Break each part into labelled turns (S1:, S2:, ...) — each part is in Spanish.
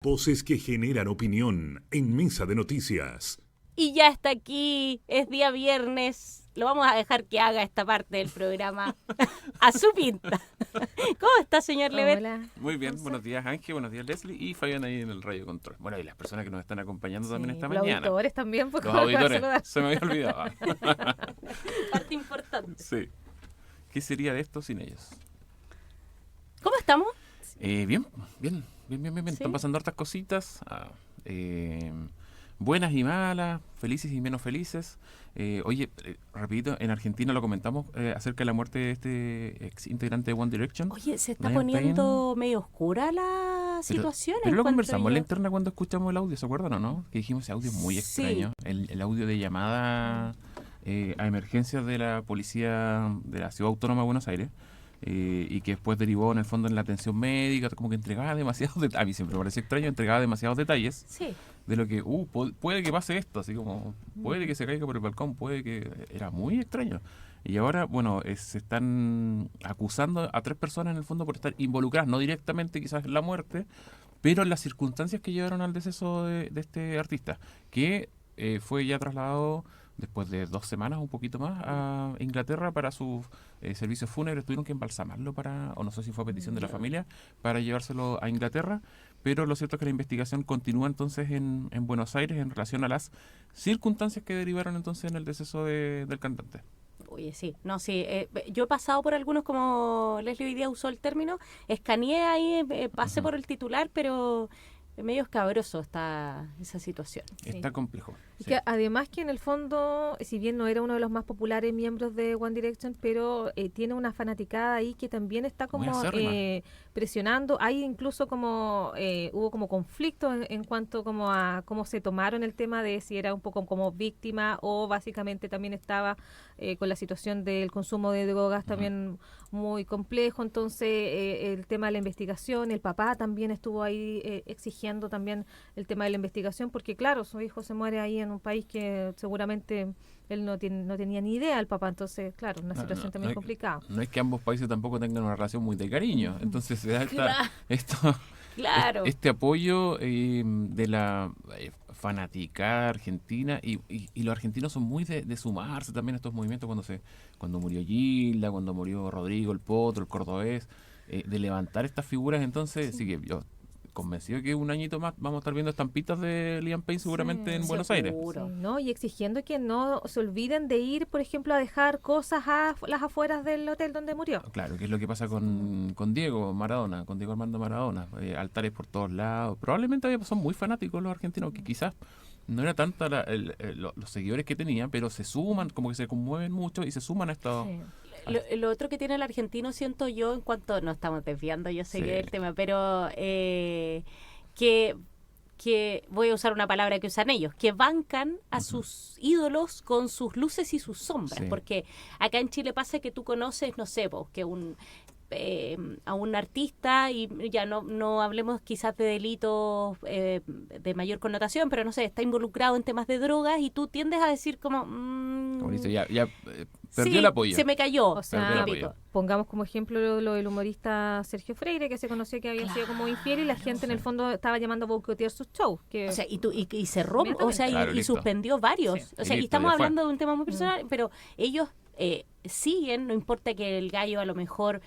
S1: Voces que generan opinión en Mesa de Noticias.
S2: Y ya está aquí, es día viernes. Lo vamos a dejar que haga esta parte del programa a su pinta. ¿Cómo está, señor Levet?
S3: Hola.
S4: Muy bien, buenos días Ángel, buenos días Leslie y Fabián ahí en el radio control. Bueno, y las personas que nos están acompañando también esta
S3: Los
S4: mañana.
S3: auditores también, porque
S4: Los auditores, se me había olvidado.
S2: Parte importante.
S4: Sí. ¿Qué sería de esto sin ellos?
S2: ¿Cómo estamos?
S4: Bien.
S2: ¿Sí?
S4: Están pasando hartas cositas, buenas y malas, felices y menos felices. Rapidito, en Argentina lo comentamos acerca de la muerte de este ex integrante de One Direction.
S2: Oye, se está
S4: Liam
S2: poniendo medio oscura la situación.
S4: Pero lo
S2: encuentro
S4: conversamos en la
S2: yo.
S4: interna cuando escuchamos el audio, ¿se acuerdan o no? Que dijimos ese audio es muy
S2: Sí.
S4: extraño. El audio de llamada a emergencias de la policía de la Ciudad Autónoma de Buenos Aires. Y que después derivó en el fondo en la atención médica, como que entregaba demasiados detalles. A mí siempre me pareció extraño, entregaba demasiados detalles
S2: Sí.
S4: de lo que, puede que pase esto, así como, puede que se caiga por el balcón, puede que... Era muy extraño. Y ahora, bueno, se están acusando a 3 personas en el fondo por estar involucradas, no directamente quizás en la muerte, pero en las circunstancias que llevaron al deceso de este artista, que fue ya trasladado después de 2 semanas, un poquito más, a Inglaterra para sus servicios fúnebres. Tuvieron que embalsamarlo o no sé si fue a petición de la familia, para llevárselo a Inglaterra, pero lo cierto es que la investigación continúa entonces en Buenos Aires en relación a las circunstancias que derivaron entonces en el deceso del cantante.
S2: Oye, sí. No, sí. Yo he pasado por algunos, como Leslie hoy día usó el término, escaneé ahí, pasé por el titular, pero medio escabroso está esa situación.
S4: Está complejo.
S3: Y
S4: Sí.
S3: que además que en el fondo, si bien no era uno de los más populares miembros de One Direction, pero tiene una fanaticada ahí que también está
S4: Muy
S3: como
S4: acérrima.
S3: presionando. Hay incluso como hubo como conflicto en cuanto como a cómo se tomaron el tema de si era un poco como víctima o básicamente también estaba con la situación del consumo de drogas también muy complejo. Entonces el tema de la investigación, el papá también estuvo ahí exigiendo también el tema de la investigación, porque claro, su hijo se muere ahí en un país que seguramente él no tenía ni idea, el papá. Entonces, claro, una situación también complicada.
S4: No es que ambos países tampoco tengan una relación muy de cariño, entonces se da
S2: Claro.
S4: este apoyo de la fanaticada argentina y los argentinos son muy de sumarse también a estos movimientos cuando murió Gilda, cuando murió Rodrigo, el Potro, el Cordobés, de levantar estas figuras. Entonces sí que yo convencido que un añito más vamos a estar viendo estampitas de Liam Payne seguramente en Buenos Aires.
S2: Seguro.
S3: Sí, ¿no? Y exigiendo que no se olviden de ir, por ejemplo, a dejar cosas a las afueras del hotel donde murió.
S4: Claro, que es lo que pasa con Diego Maradona, con Diego Armando Maradona. Altares por todos lados. Probablemente son muy fanáticos los argentinos, que quizás no era tanta los seguidores que tenía, pero se suman, como que se conmueven mucho y se suman a estos...
S3: Sí.
S2: Lo otro que tiene el argentino, siento yo, en cuanto no estamos desviando, yo sé
S4: Sí.
S2: que el tema, pero que voy a usar una palabra que usan ellos, que bancan a sus ídolos con sus luces y sus sombras,
S4: Sí.
S2: porque acá en Chile pasa que tú conoces, no sé, que a un artista, y ya no hablemos quizás de delitos de mayor connotación, pero no sé, está involucrado en temas de drogas y tú tiendes a decir como
S4: Como dice, ya perdió
S2: sí,
S4: el apoyo.
S2: se me cayó.
S3: O
S4: Perdió el
S3: sea,
S4: apoyo.
S3: pongamos como ejemplo lo del humorista Sergio Freire, que se conoció que había sido como infiel y la gente en el fondo estaba llamando a boicotear sus shows. Que
S2: O sea, y cerró, o sea,
S4: Claro,
S2: y
S4: listo.
S2: suspendió varios.
S3: Sí.
S2: O sea,
S4: Y
S2: y
S4: listo,
S2: estamos
S4: ya fue.
S2: hablando de un tema muy personal, pero ellos siguen, no importa que el gallo a lo mejor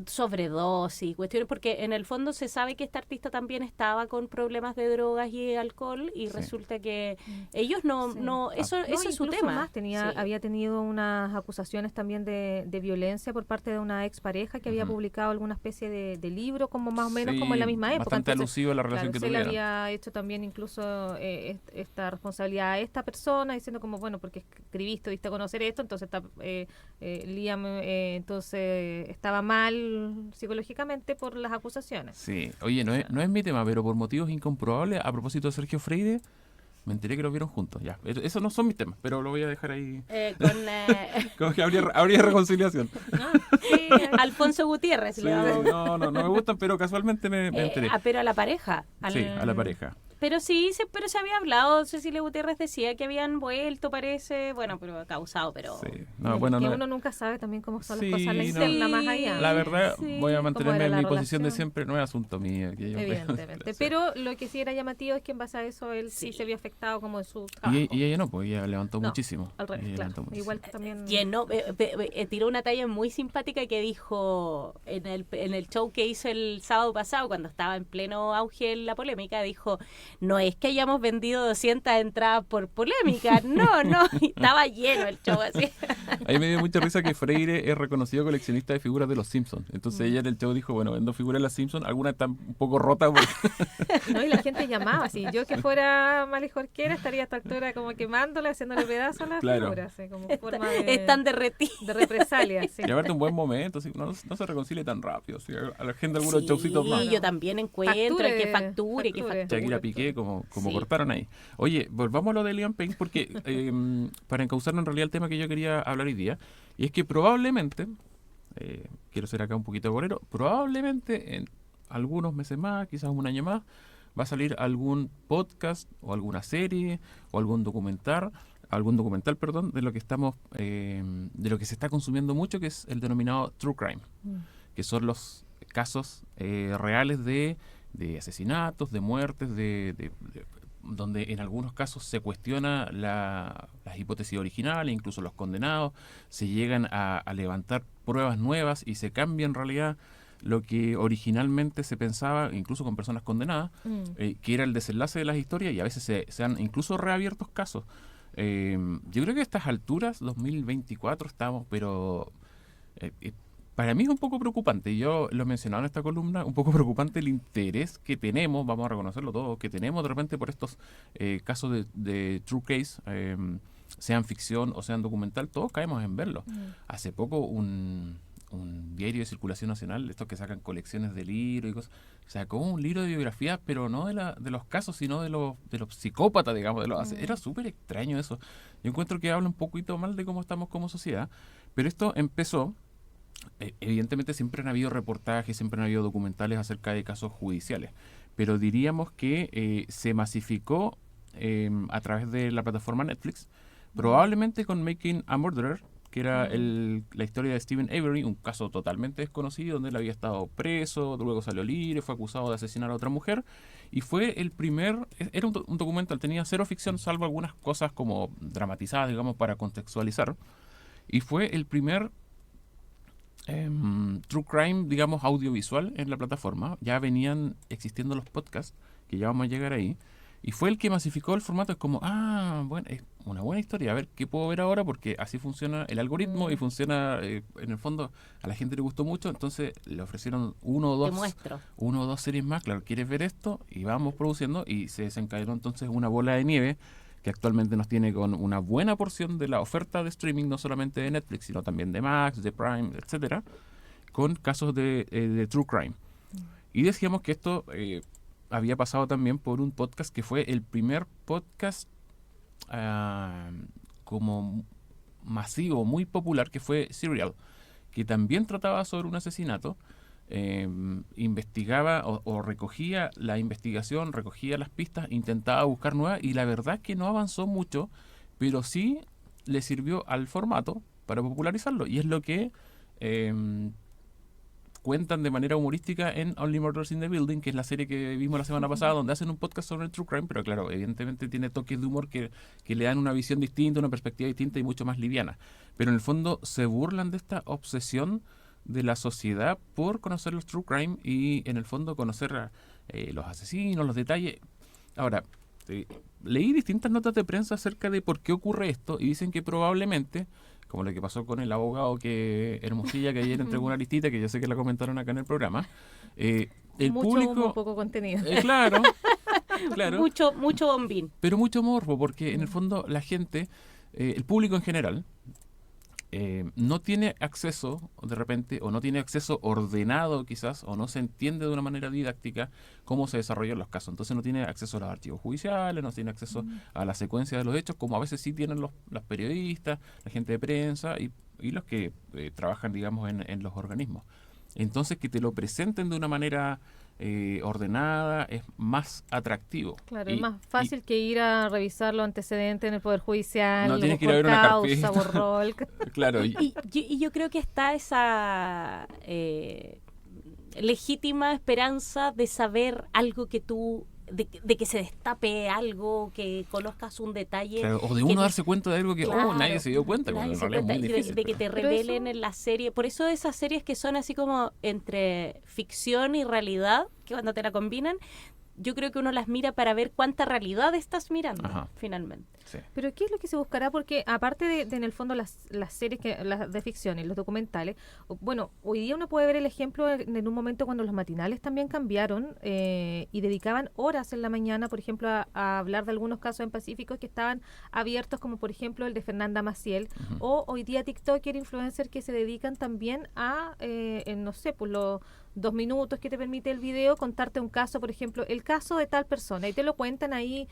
S2: sobredosis, cuestiones, porque en el fondo se sabe que este artista también estaba con problemas de drogas y alcohol y
S4: Sí.
S2: resulta que ellos no,
S3: Sí.
S2: eso
S3: No,
S2: es su
S3: incluso
S2: tema.
S3: más,
S2: Sí.
S3: había tenido unas acusaciones también de violencia por parte de una expareja que había publicado alguna especie de libro, como más o menos como en la misma época.
S4: Bastante
S3: Entonces,
S4: alusivo a la relación
S3: claro,
S4: que
S3: se le
S4: tuvieron.
S3: había hecho también incluso esta responsabilidad a esta persona, diciendo como, bueno, porque escribiste, diste a conocer esto, entonces Liam entonces estaba mal psicológicamente por las acusaciones.
S4: Sí, oye, no es mi tema, pero por motivos incomprobables, a propósito de Sergio Freire, me enteré que lo vieron juntos. Ya, esos no son mis temas, pero lo voy a dejar ahí. Como que habría reconciliación.
S2: Sí, Alfonso Gutiérrez.
S4: Sí,
S2: le damos.
S4: no me gustan, pero casualmente me enteré.
S2: Pero a la pareja.
S4: Sí, a la pareja.
S2: Pero sí, pero se había hablado, Cecilia Gutiérrez decía que habían vuelto, parece, bueno, pero causado, pero...
S4: Sí. No, bueno,
S3: que
S4: no,
S3: uno nunca sabe también cómo son
S4: Sí,
S3: las cosas, la
S4: no.
S3: interna más allá.
S4: la verdad,
S2: Sí,
S4: voy a
S3: ¿cómo
S4: mantenerme
S3: era
S4: en
S3: la
S4: mi posición de
S3: relación?
S4: siempre, no es asunto mío. Que yo-
S3: Evidentemente. Pero lo que sí era llamativo es que en base a eso él sí,
S2: Sí.
S3: se vio afectado como en su trabajo.
S4: Y ella no, pues ella levantó
S3: No,
S4: muchísimo.
S3: al revés,
S4: Ella
S3: claro.
S4: levantó muchísimo.
S3: Igual también...
S2: Tiró una talla muy simpática que dijo en el show que hizo el sábado pasado, cuando estaba en pleno auge la polémica, dijo, no es que hayamos vendido 200 entradas por polémica, no, y estaba lleno el show así.
S4: A mí me dio mucha risa que Freire es reconocido coleccionista de figuras de los Simpsons. Entonces ella en el show dijo, bueno, vendo figuras de los Simpsons, algunas están un poco rotas porque
S3: No, y la gente llamaba, si yo que fuera Mali Jorquera estaría a esta altura como quemándola, haciéndole pedazos a las
S4: Claro.
S3: figuras, como forma de,
S2: Están derretidos.
S3: de represalia. Sí.
S4: y aparte un buen momento, así, no se reconcilie tan rápido. Así, a la gente algunos showcitos más.
S2: Sí, yo también encuentro
S3: Facture,
S2: que facture.
S4: Shakira Piqué, como
S2: Sí.
S4: cortaron ahí. Oye, volvamos a lo de Liam Payne, porque para encauzarnos en realidad el tema que yo quería hablar hoy día, y es que probablemente, quiero ser acá un poquito bolero, probablemente en algunos meses más, quizás un año más, va a salir algún podcast o alguna serie o algún documental, perdón, de lo que estamos, de lo que se está consumiendo mucho, que es el denominado true crime, que son los casos reales de asesinatos, de muertes, donde en algunos casos se cuestiona las hipótesis originales, incluso los condenados, se llegan a levantar pruebas nuevas y se cambia en realidad lo que originalmente se pensaba, incluso con personas condenadas, que era el desenlace de las historias, y a veces se han incluso reabiertos casos. Yo creo que a estas alturas, 2024, estamos, pero para mí es un poco preocupante. Yo lo he mencionado en esta columna, un poco preocupante el interés que tenemos, vamos a reconocerlo todo, que tenemos de repente por estos casos de true case, sean ficción o sean documental, todos caemos en verlo. Hace poco un diario de circulación nacional, estos que sacan colecciones de libros y cosas, sacó un libro de biografía, pero no de los casos, sino de los psicópatas, digamos. Era súper extraño eso. Yo encuentro que habla un poquito mal de cómo estamos como sociedad, pero esto empezó, evidentemente siempre han habido reportajes, siempre han habido documentales acerca de casos judiciales, pero diríamos que se masificó a través de la plataforma Netflix, probablemente con Making a Murderer, que era la historia de Stephen Avery, un caso totalmente desconocido, donde él había estado preso, luego salió libre, fue acusado de asesinar a otra mujer, y fue el primer, era un documental, tenía cero ficción, salvo algunas cosas como dramatizadas, digamos, para contextualizar, y fue el primer true crime, digamos, audiovisual en la plataforma. Ya venían existiendo los podcasts, que ya vamos a llegar ahí, y fue el que masificó el formato. Es como, bueno, es una buena historia, a ver qué puedo ver ahora, porque así funciona el algoritmo y funciona, en el fondo, a la gente le gustó mucho, entonces le ofrecieron uno o dos series más, claro, ¿quieres ver esto? Y vamos produciendo, y se desencadenó entonces una bola de nieve que actualmente nos tiene con una buena porción de la oferta de streaming, no solamente de Netflix, sino también de Max, de Prime, etcétera, con casos de true crime. Y decíamos que esto había pasado también por un podcast que fue el primer podcast como masivo, muy popular, que fue Serial, que también trataba sobre un asesinato, investigaba o recogía la investigación, recogía las pistas, intentaba buscar nuevas, y la verdad es que no avanzó mucho, pero sí le sirvió al formato para popularizarlo, y es lo que cuentan de manera humorística en Only Murders in the Building, que es la serie que vimos la semana pasada, donde hacen un podcast sobre el true crime, pero claro, evidentemente tiene toques de humor que le dan una visión distinta, una perspectiva distinta y mucho más liviana. Pero en el fondo se burlan de esta obsesión de la sociedad por conocer los true crime y en el fondo conocer los asesinos, los detalles. Ahora, leí distintas notas de prensa acerca de por qué ocurre esto, y dicen que probablemente, como lo que pasó con el abogado Hermosilla, que ayer entregó una listita, que yo sé que la comentaron acá en el programa, el
S3: mucho
S4: público...
S3: humo, poco contenido.
S4: Claro, claro.
S2: Mucho bombín.
S4: Pero mucho morbo, porque en el fondo la gente, el público en general, no tiene acceso de repente, o no tiene acceso ordenado quizás, o no se entiende de una manera didáctica cómo se desarrollan los casos. Entonces no tiene acceso a los archivos judiciales, no tiene acceso a la secuencia de los hechos, como a veces sí tienen los periodistas, la gente de prensa y los que trabajan, digamos, en los organismos. Entonces que te lo presenten de una manera ordenada, es más atractivo.
S3: Claro,
S4: Y-
S3: es más fácil que ir a revisar los antecedentes en el Poder Judicial,
S4: No tienes que ir
S3: por
S4: a ver una
S3: causa,
S4: carpeta.
S3: por rol.
S4: Claro,
S2: Y yo creo que está esa legítima esperanza de saber algo que tú, de que se destape algo, que conozcas un detalle.
S4: claro, o de
S2: que
S4: uno
S2: no-
S4: darse cuenta de algo que
S2: Claro,
S4: nadie se dio cuenta, cuando
S2: nadie
S4: en
S2: se
S4: realidad es
S2: cuenta,
S4: muy
S2: y
S4: difícil.
S2: de que te
S3: Pero
S2: revelen
S3: eso-
S2: en la serie. Por eso esas series que son así como entre ficción y realidad, que cuando te la combinan, yo creo que uno las mira para ver cuánta realidad estás mirando,
S4: Ajá.
S2: finalmente.
S4: Sí.
S3: Pero ¿qué es lo que se buscará? Porque aparte de en el fondo las series las de ficción y los documentales, bueno, hoy día uno puede ver el ejemplo en un momento cuando los matinales también cambiaron y dedicaban horas en la mañana, por ejemplo, a hablar de algunos casos en Pacífico que estaban abiertos, como por ejemplo el de Fernanda Maciel, o hoy día TikToker, influencers que se dedican también a, no sé, pues los 2 minutos que te permite el video, contarte un caso, por ejemplo, el caso de tal persona, y te lo cuentan ahí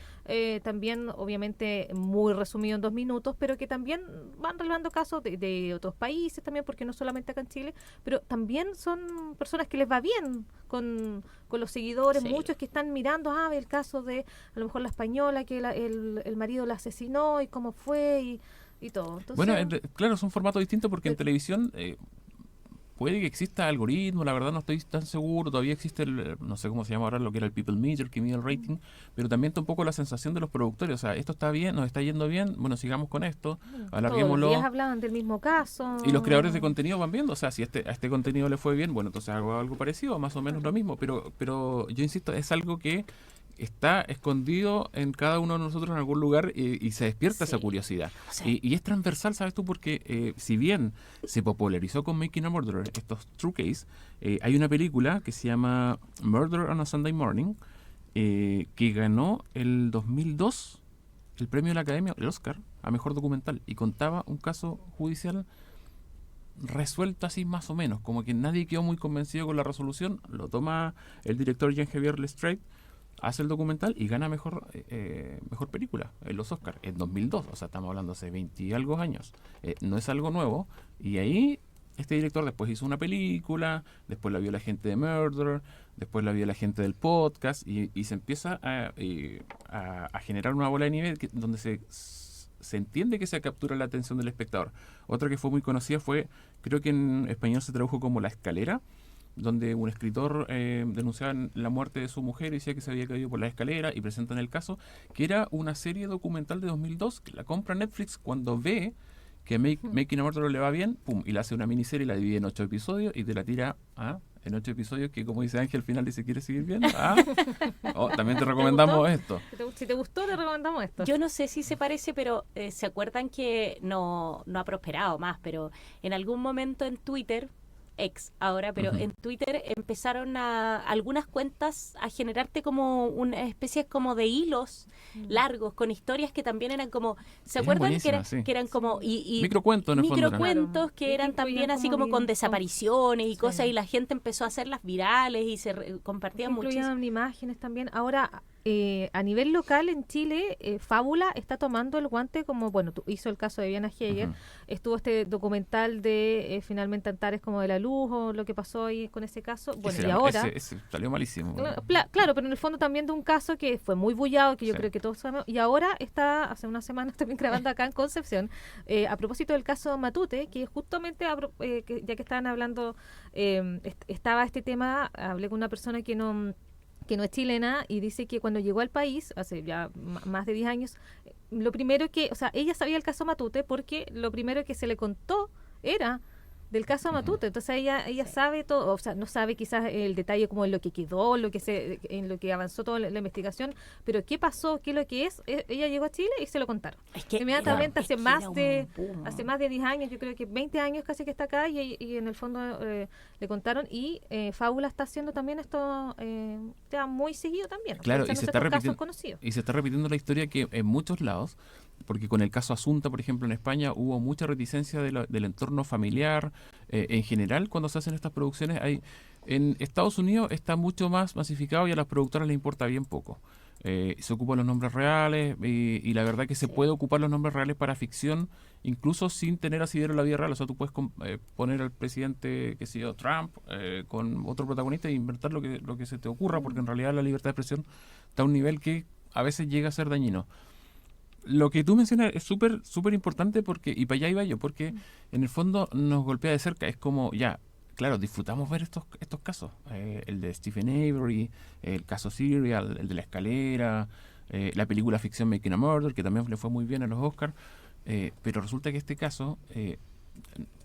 S3: también, obviamente, muy resumido en 2 minutos, pero que también van relevando casos de otros países también, porque no solamente acá en Chile, pero también son personas que les va bien con los seguidores,
S2: Sí.
S3: muchos que están mirando, el caso de a lo mejor la española que el marido la asesinó y cómo fue y todo. Entonces,
S4: Bueno, claro, es un formato distinto porque en
S3: Eh,
S4: televisión puede que exista algoritmo, la verdad no estoy tan seguro, todavía existe no sé cómo se llama ahora, lo que era el People Meter, que mide el rating, pero también está un poco la sensación de los productores, o sea, esto está bien, nos está yendo bien, bueno, sigamos con esto,
S3: todos los
S4: alarguémoslo.
S3: días hablaban del mismo caso.
S4: Y los creadores de contenido van viendo, o sea, si a este contenido le fue bien, bueno, entonces hago algo parecido, más o menos lo mismo, pero yo insisto, es algo que está escondido en cada uno de nosotros en algún lugar y se despierta esa
S2: Sí.
S4: curiosidad.
S2: O sea,
S4: Y es transversal, ¿sabes tú? Porque si bien se popularizó con Making a Murderer, estos True Case, hay una película que se llama Murder on a Sunday Morning, que ganó el 2002 el premio de la Academia, el Oscar, a Mejor Documental, y contaba un caso judicial resuelto así más o menos, como que nadie quedó muy convencido con la resolución, lo toma el director Jean-Javier Lestrade, hace el documental y gana mejor película en los Oscars en 2002, o sea, estamos hablando hace 20 y algo años, no es algo nuevo, y ahí este director después hizo una película, después la vio la gente de Murder, después la vio la gente del podcast, y se empieza a generar una bola de nieve donde se entiende que se captura la atención del espectador. Otra que fue muy conocida fue, creo que en español se tradujo como La Escalera, donde un escritor denunciaba la muerte de su mujer y decía que se había caído por la escalera, y presentan el caso, que era una serie documental de 2002 que la compra Netflix cuando ve que Making a Murderer le va bien, pum, y le hace una miniserie, la divide en 8 episodios y te la tira en 8 episodios que, como dice Ángel, al final dice, ¿quieres seguir viendo? También te recomendamos esto.
S3: Si te gustó, te recomendamos esto.
S2: yo no sé si se parece, pero se acuerdan que no ha prosperado más, pero en algún momento en Twitter, ex ahora, pero
S4: Ujú.
S2: en Twitter empezaron algunas cuentas a generarte como una especie como de hilos largos con historias que también eran como, ¿se
S4: Eran
S2: acuerdan
S4: buenísimas, sí.
S2: que eran como y
S4: Microcuentos en el fondo eran.
S2: microcuentos que
S3: Claro.
S2: eran
S3: Y que
S2: también
S3: incluían
S2: así
S3: como
S2: como con
S3: videos.
S2: desapariciones y
S3: Sí.
S2: cosas, y la gente empezó a hacerlas virales y se compartían muchísimo?
S3: Incluían imágenes también. Ahora, a nivel local en Chile, Fábula está tomando el guante como, bueno, hizo el caso de Diana Heger,
S4: Ujú.
S3: estuvo este documental de finalmente Antares como de la luz o lo que pasó ahí con ese caso. Bueno, y ahora...
S4: Ese salió malísimo.
S3: Claro, pero en el fondo también de un caso que fue muy bullado, que yo
S4: Sí.
S3: creo que todos sabemos, y ahora está, hace unas semanas también grabando acá en Concepción, a propósito del caso Matute, que justamente, ya que estaban hablando, estaba este tema, hablé con una persona que no es chilena, y dice que cuando llegó al país, hace ya más de 10 años, lo primero que, o sea, ella sabía el caso Matute porque lo primero que se le contó era del caso Matute. Entonces ella sabe todo, o sea, no sabe quizás el detalle como en lo que quedó, en lo que avanzó toda la investigación, pero qué pasó, qué es lo que es, ella llegó a Chile y se lo contaron.
S2: Es que
S3: Inmediatamente,
S2: es
S3: hace
S2: que
S3: más
S2: era un
S3: de
S2: boom.
S3: hace más de 10 años, yo creo que 20 años casi que está acá, y en el fondo le contaron, y Fábula está haciendo también esto ya muy seguido también.
S4: Claro,
S3: Están
S4: y se
S3: estos
S4: está
S3: casos
S4: repitiendo.
S3: conocidos.
S4: Y se está repitiendo la historia que en muchos lados, porque con el caso Asunta, por ejemplo, en España hubo mucha reticencia del entorno familiar. En general, cuando se hacen estas producciones, en Estados Unidos está mucho más masificado y a las productoras les importa bien poco. Se ocupan los nombres reales y la verdad que se puede ocupar los nombres reales para ficción, incluso sin tener asidero en la vida real. O sea, tú puedes poner al presidente, que sé yo, Trump, con otro protagonista e inventar lo que se te ocurra, porque en realidad la libertad de expresión está a un nivel que a veces llega a ser dañino. Lo que tú mencionas es súper súper importante porque, y para allá iba yo, porque en el fondo nos golpea de cerca. Es como, ya, claro, disfrutamos ver estos casos. El de Stephen Avery, el caso Serial, el de la escalera, la película ficción Making a Murder, que también le fue muy bien a los Oscars. Pero resulta que este caso,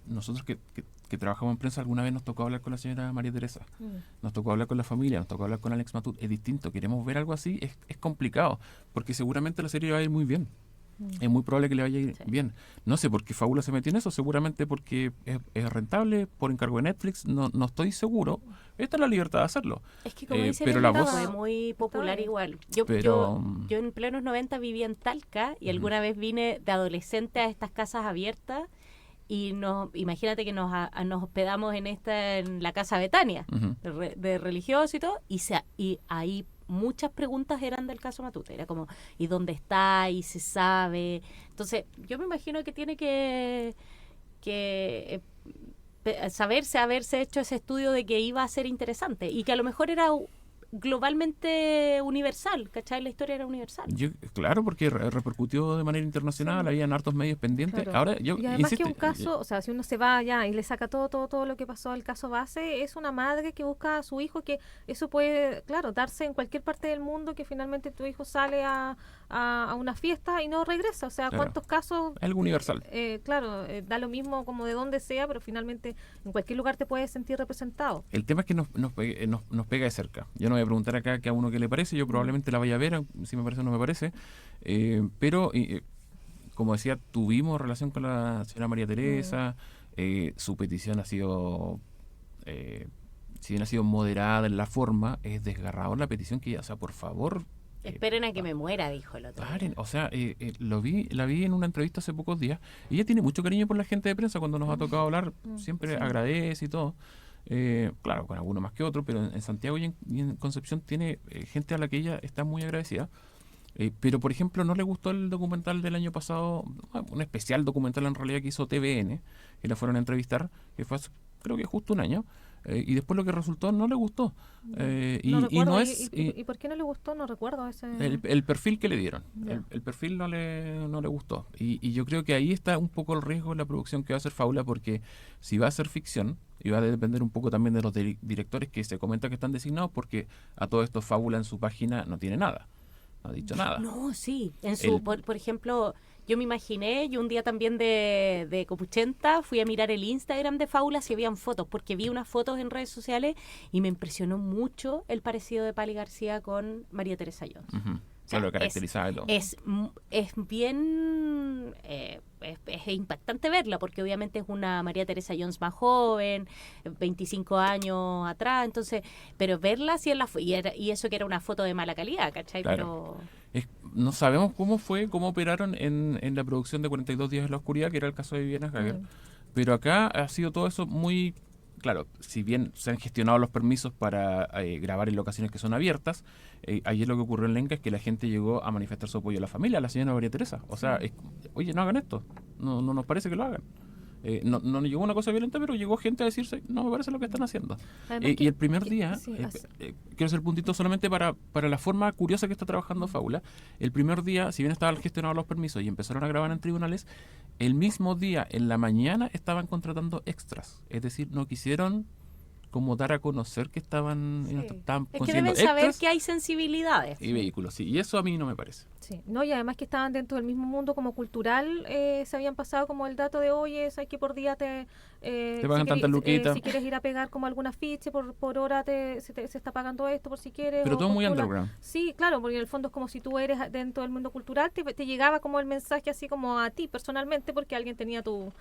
S4: nosotros que trabajamos en prensa, alguna vez nos tocó hablar con la señora María Teresa, nos tocó hablar con la familia, nos tocó hablar con Alex Matut. Es distinto, queremos ver algo así, es complicado, porque seguramente la serie va a ir muy bien. Es muy probable que le vaya a ir bien. No sé por qué Fábula se metió en eso, seguramente porque es rentable, por encargo de Netflix, no estoy seguro. Esta es la libertad de hacerlo.
S2: Es que como dicen,
S4: pero
S2: el
S4: la
S2: voz
S4: voz-
S2: fue muy popular
S3: Está
S2: igual. Yo en plenos 90 vivía en Talca y alguna vez vine de adolescente a estas casas abiertas y imagínate que nos hospedamos en la casa Betania,
S4: Ujú.
S2: de religiosos y todo, y ahí muchas preguntas eran del caso Matute. Era como, ¿y dónde está? ¿Y se sabe? Entonces, yo me imagino que tiene que haberse hecho ese estudio de que iba a ser interesante y que a lo mejor era globalmente universal, ¿cachai? La historia era universal.
S4: Claro, porque repercutió de manera internacional, habían hartos medios pendientes.
S3: Claro.
S4: Ahora, yo
S3: Y además
S4: insisto,
S3: que un caso, o sea, si uno se va allá y le saca todo lo que pasó al caso base, es una madre que busca a su hijo, que eso puede, claro, darse en cualquier parte del mundo, que finalmente tu hijo sale a una fiesta y no regresa. O sea,
S4: Claro.
S3: ¿cuántos casos?
S4: es algo universal.
S3: Claro, da lo mismo como de donde sea, pero finalmente en cualquier lugar te puedes sentir representado.
S4: El tema es que nos pega de cerca. Yo no voy a preguntar acá a uno qué le parece, yo probablemente la vaya a ver, si me parece o no me parece, pero como decía, tuvimos relación con la señora María Teresa, su petición ha sido, si bien ha sido moderada en la forma, es desgarrador la petición que ella, o sea, por favor...
S2: Esperen a que me muera, dijo el otro.
S4: Paren, o sea, la vi en una entrevista hace pocos días. Y ella tiene mucho cariño por la gente de prensa. Cuando nos ha tocado hablar, siempre agradece y todo. Claro, con alguno más que otro, pero en Santiago y en Concepción tiene gente a la que ella está muy agradecida. Pero, por ejemplo, no le gustó el documental del año pasado, un especial documental en realidad que hizo TVN, que la fueron a entrevistar, que fue hace, creo que justo un año. Y después lo que resultó no le gustó. Y
S3: recuerdo,
S4: no es...
S3: ¿Y por qué no le gustó? No recuerdo ese...
S4: El perfil que le dieron,
S3: Ya.
S4: el perfil no le gustó. Y yo creo que ahí está un poco el riesgo de la producción que va a hacer Fábula, porque si va a ser ficción, y va a depender un poco también de los directores que se comenta que están designados, porque a todo esto Fábula en su página no tiene nada, no ha dicho nada.
S2: No, sí. Por ejemplo, yo me imaginé, yo un día también de Copuchenta fui a mirar el Instagram de Fábula si habían fotos, porque vi unas fotos en redes sociales y me impresionó mucho el parecido de Pali García con María Teresa Jones.
S4: Ujú.
S2: O sea,
S4: Lo caracterizaba y todo.
S2: es bien es impactante verla porque obviamente es una María Teresa Jones más joven, 25 años atrás, entonces, pero verla sí y eso que era una foto de mala calidad, ¿cachai?
S4: Claro. No sabemos cómo operaron en la producción de 42 días en la oscuridad, que era el caso de Viviana Hager, pero acá ha sido todo eso muy... Claro, si bien se han gestionado los permisos para grabar en locaciones que son abiertas, ayer lo que ocurrió en Lenca es que la gente llegó a manifestar su apoyo a la familia, a la señora María Teresa. O sea, oye, no hagan esto, no nos parece que lo hagan. No llegó una cosa violenta, pero llegó gente a decirse, no me parece lo que están haciendo. Y el primer día, quiero hacer el puntito solamente para la forma curiosa que está trabajando Fábula. El primer día, si bien estaban gestionados los permisos y empezaron a grabar en tribunales, el mismo día, en la mañana, estaban contratando extras. Es decir, no quisieron como dar a conocer que estaban
S2: Es que
S4: consiguiendo
S2: deben saber
S4: extras
S2: que hay sensibilidades.
S4: y vehículos. Sí, y eso a mí no me parece.
S3: Sí, no, y además que estaban dentro del mismo mundo como cultural, se habían pasado como el dato de, oye, sabes que por día te
S4: pagan tantas luquitas.
S3: si quieres ir a pegar como algún afiche, por hora se está pagando esto por si quieres.
S4: Pero
S3: o
S4: todo muy
S3: postula.
S4: underground.
S3: Sí, claro, porque en el fondo es como si tú eres dentro del mundo cultural, te llegaba como el mensaje así como a ti personalmente, porque alguien tenía tu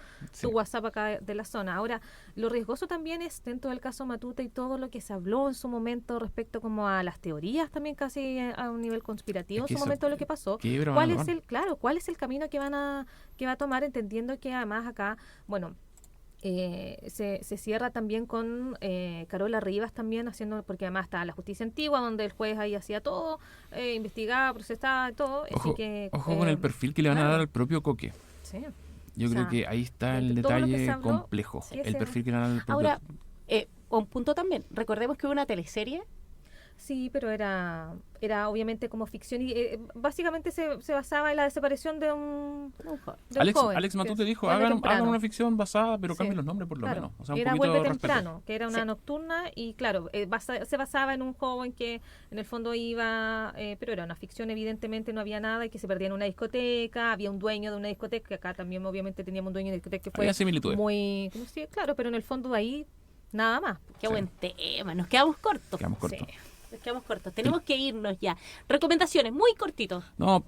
S3: WhatsApp acá de la zona. Ahora, lo riesgoso también es dentro del caso Matute y todo lo que se habló en su momento respecto como a las teorías también casi a un nivel conspirativo
S4: Es que
S3: en su
S4: eso-
S3: momento de lo que pasó.
S4: quiebra,
S3: ¿Cuál
S4: mano,
S3: es el camino que va a tomar, entendiendo que además acá, bueno, se cierra también con Carola Rivas también haciendo, porque además está la justicia antigua, donde el juez ahí hacía todo, investigaba, procesaba, todo.
S4: Ojo,
S3: así que,
S4: ojo con el perfil que le van a
S3: claro.
S4: dar al propio Coque.
S3: Sí.
S4: Yo
S3: O
S4: creo
S3: sea,
S4: que ahí está el
S3: de todo lo que se
S4: detalle
S3: habló,
S4: complejo.
S3: sí,
S4: El
S3: sí.
S4: perfil que le van a dar al propio
S2: Ahora, un punto también. Recordemos que hubo una teleserie.
S3: Sí, pero era obviamente como ficción y básicamente se basaba en la desaparición de un joven.
S4: Alex Matute
S3: que
S4: dijo,
S3: vuelve
S4: hagan
S3: temprano.
S4: una ficción basada, pero
S3: Sí,
S4: cambien los nombres por lo
S3: claro.
S4: menos. O sea, un
S3: Era
S4: poquito
S3: Vuelve
S4: de respeto.
S3: temprano, que era una
S2: Sí.
S3: nocturna y claro, se basaba en un joven que en el fondo iba, pero era una ficción, evidentemente no había nada y que se perdía en una discoteca, había un dueño de una discoteca, que acá también obviamente teníamos un dueño de discoteca que fue
S4: Había similitudes.
S3: muy, ¿cómo se dice? Claro, pero en el fondo de ahí nada más.
S2: Qué
S4: Sí.
S2: buen tema. Nos quedamos cortos.
S4: Quedamos cortos.
S3: Sí.
S2: Nos quedamos cortos. Tenemos que irnos ya. Recomendaciones, muy cortitos.
S4: No,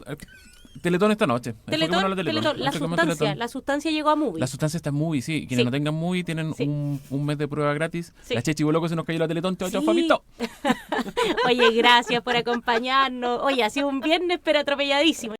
S4: Teletón esta noche. Enfoquémonos en
S2: Teletón, la
S4: Enfoquémonos en
S2: sustancia.
S4: Teletón.
S2: La sustancia llegó a Movie.
S4: La sustancia está en Movie, sí. Quienes
S2: Sí.
S4: no tengan Movie tienen
S2: Sí.
S4: un mes de prueba gratis.
S2: Sí.
S4: La Chechi Boloco se nos cayó la Teletón. Chao, chao,
S2: Sí.
S4: Fabito.
S2: Oye, gracias por acompañarnos. Oye, ha sido un viernes, pero atropelladísimo.